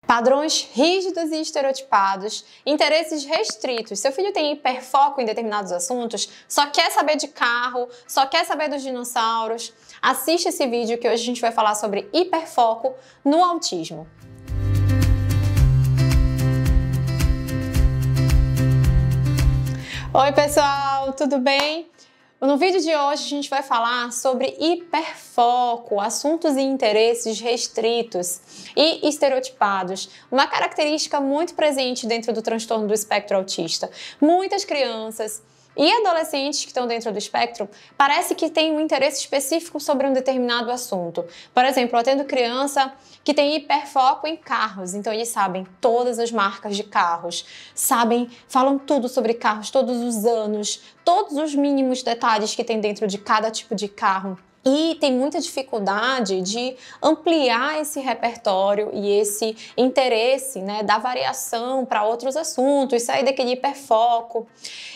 Padrões rígidos e estereotipados, interesses restritos. Seu filho tem hiperfoco em determinados assuntos, só quer saber de carro, só quer saber dos dinossauros. Assiste esse vídeo que hoje a gente vai falar sobre hiperfoco no autismo. Oi pessoal, tudo bem? No vídeo de hoje a gente vai falar sobre hiperfoco, assuntos e interesses restritos e estereotipados, uma característica muito presente dentro do transtorno do espectro autista. Muitas crianças e adolescentes que estão dentro do espectro parece que têm um interesse específico sobre um determinado assunto. Por exemplo, eu atendo criança que tem hiperfoco em carros, então eles sabem todas as marcas de carros, falam tudo sobre carros todos os anos, todos os mínimos detalhes que tem dentro de cada tipo de carro. E tem muita dificuldade de ampliar esse repertório e esse interesse, da variação para outros assuntos, sair daquele hiperfoco.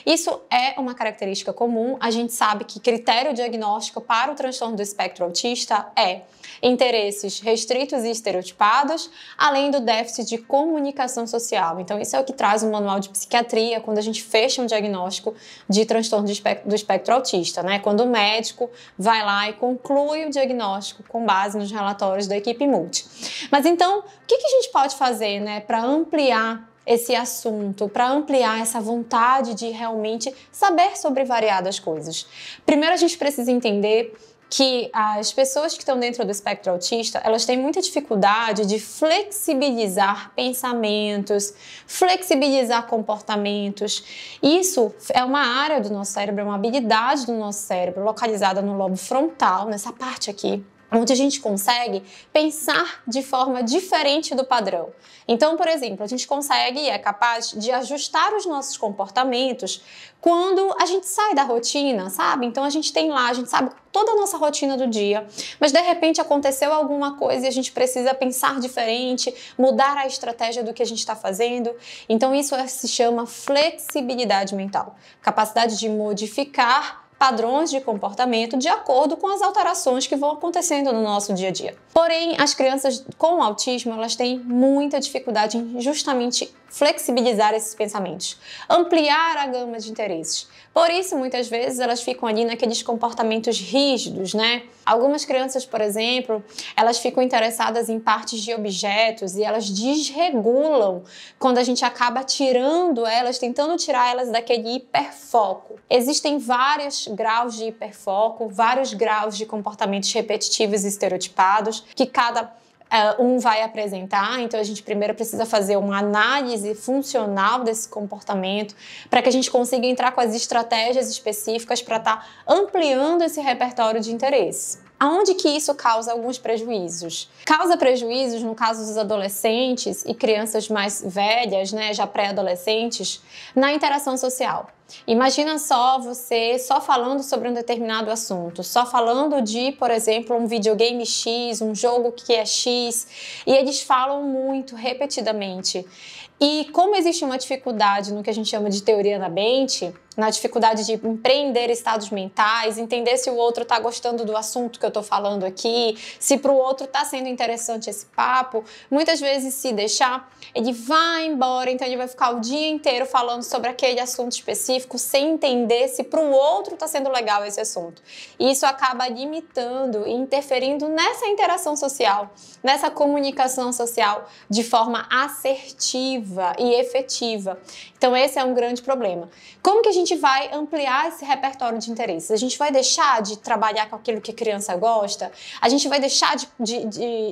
Isso é uma característica comum. A gente sabe que critério diagnóstico para o transtorno do espectro autista é interesses restritos e estereotipados, além do déficit de comunicação social. Então, isso é o que traz o manual de psiquiatria quando a gente fecha um diagnóstico de transtorno do espectro autista, Quando o médico vai lá e conclui o diagnóstico com base nos relatórios da equipe multi. Mas então, o que a gente pode fazer, para ampliar esse assunto, para ampliar essa vontade de realmente saber sobre variadas coisas? Primeiro, a gente precisa entender que as pessoas que estão dentro do espectro autista, elas têm muita dificuldade de flexibilizar pensamentos, flexibilizar comportamentos. Isso é uma área do nosso cérebro, é uma habilidade do nosso cérebro, localizada no lobo frontal, nessa parte aqui, onde a gente consegue pensar de forma diferente do padrão. Então, por exemplo, a gente consegue e é capaz de ajustar os nossos comportamentos quando a gente sai da rotina, sabe? Então a gente sabe toda a nossa rotina do dia, mas de repente aconteceu alguma coisa e a gente precisa pensar diferente, mudar a estratégia do que a gente está fazendo. Então isso se chama flexibilidade mental, capacidade de modificar padrões de comportamento de acordo com as alterações que vão acontecendo no nosso dia a dia. Porém, as crianças com autismo, elas têm muita dificuldade em justamente flexibilizar esses pensamentos, ampliar a gama de interesses. Por isso, muitas vezes, elas ficam ali naqueles comportamentos rígidos, Algumas crianças, por exemplo, elas ficam interessadas em partes de objetos e elas desregulam quando a gente acaba tirando elas, tentando tirar elas daquele hiperfoco. Existem vários graus de hiperfoco, vários graus de comportamentos repetitivos e estereotipados, que cada um vai apresentar. Então a gente primeiro precisa fazer uma análise funcional desse comportamento para que a gente consiga entrar com as estratégias específicas para estar ampliando esse repertório de interesse. Aonde que isso causa alguns prejuízos? Causa prejuízos no caso dos adolescentes e crianças mais velhas, já pré-adolescentes, na interação social. Imagina só você falando sobre um determinado assunto, só falando de, por exemplo, um videogame X, um jogo que é X, e eles falam muito, repetidamente. E como existe uma dificuldade no que a gente chama de teoria da mente, na dificuldade de empreender estados mentais, entender se o outro está gostando do assunto que eu estou falando aqui, se para o outro está sendo interessante esse papo, muitas vezes se deixar, ele vai embora, então ele vai ficar o dia inteiro falando sobre aquele assunto específico, sem entender se para o outro está sendo legal esse assunto. E isso acaba limitando e interferindo nessa interação social, nessa comunicação social de forma assertiva e efetiva. Então esse é um grande problema. Como que a gente vai ampliar esse repertório de interesses? A gente vai deixar de trabalhar com aquilo que a criança gosta? A gente vai deixar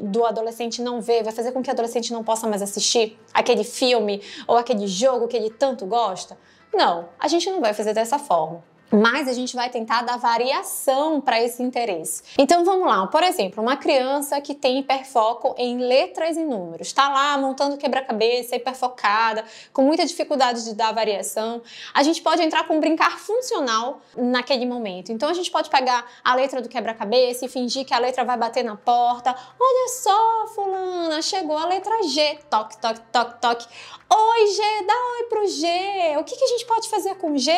do adolescente não ver, vai fazer com que o adolescente não possa mais assistir aquele filme ou aquele jogo que ele tanto gosta? Não, a gente não vai fazer dessa forma. Mas a gente vai tentar dar variação para esse interesse. Então vamos lá, por exemplo, uma criança que tem hiperfoco em letras e números, está lá montando quebra-cabeça, hiperfocada, com muita dificuldade de dar variação. A gente pode entrar com um brincar funcional naquele momento. Então a gente pode pegar a letra do quebra-cabeça e fingir que a letra vai bater na porta. Olha só, fulana, chegou a letra G. Toque, toque, toque, toque. Oi, G, dá oi pro G. O que a gente pode fazer com G?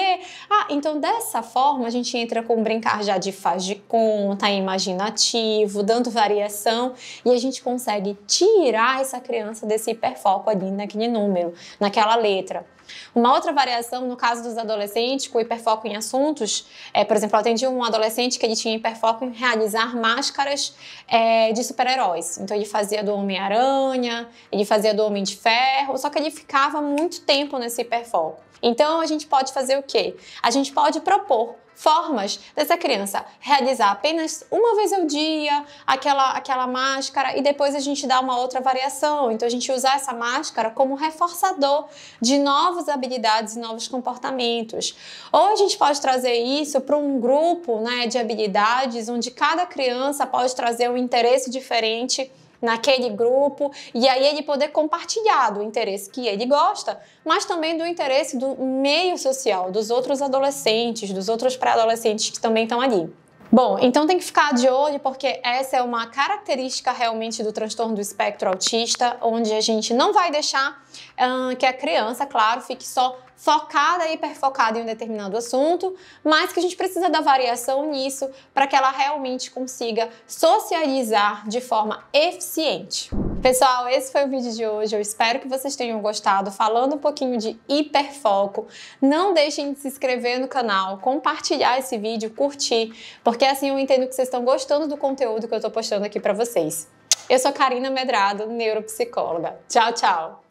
Então dessa dessa forma, a gente entra com brincar já de faz de conta, imaginativo, dando variação, e a gente consegue tirar essa criança desse hiperfoco ali naquele número, naquela letra. Uma outra variação, no caso dos adolescentes com hiperfoco em assuntos, por exemplo, eu atendi um adolescente que ele tinha hiperfoco em realizar máscaras de super-heróis. Então ele fazia do Homem-Aranha, ele fazia do Homem de Ferro, só que ele ficava muito tempo nesse hiperfoco. Então a gente pode fazer o quê? A gente pode propor formas dessa criança realizar apenas uma vez ao dia aquela máscara e depois a gente dá uma outra variação. Então a gente usar essa máscara como reforçador de novas habilidades e novos comportamentos. Ou a gente pode trazer isso para um grupo, né, de habilidades onde cada criança pode trazer um interesse diferente naquele grupo, e aí ele poder compartilhar do interesse que ele gosta, mas também do interesse do meio social, dos outros adolescentes, dos outros pré-adolescentes que também estão ali. Bom, então tem que ficar de olho porque essa é uma característica realmente do transtorno do espectro autista, onde a gente não vai deixar que a criança, claro, fique só focada e hiperfocada em um determinado assunto, mas que a gente precisa da variação nisso para que ela realmente consiga socializar de forma eficiente. Pessoal, esse foi o vídeo de hoje. Eu espero que vocês tenham gostado, falando um pouquinho de hiperfoco. Não deixem de se inscrever no canal, compartilhar esse vídeo, curtir, porque assim eu entendo que vocês estão gostando do conteúdo que eu estou postando aqui para vocês. Eu sou Karina Medrado, neuropsicóloga. Tchau, tchau!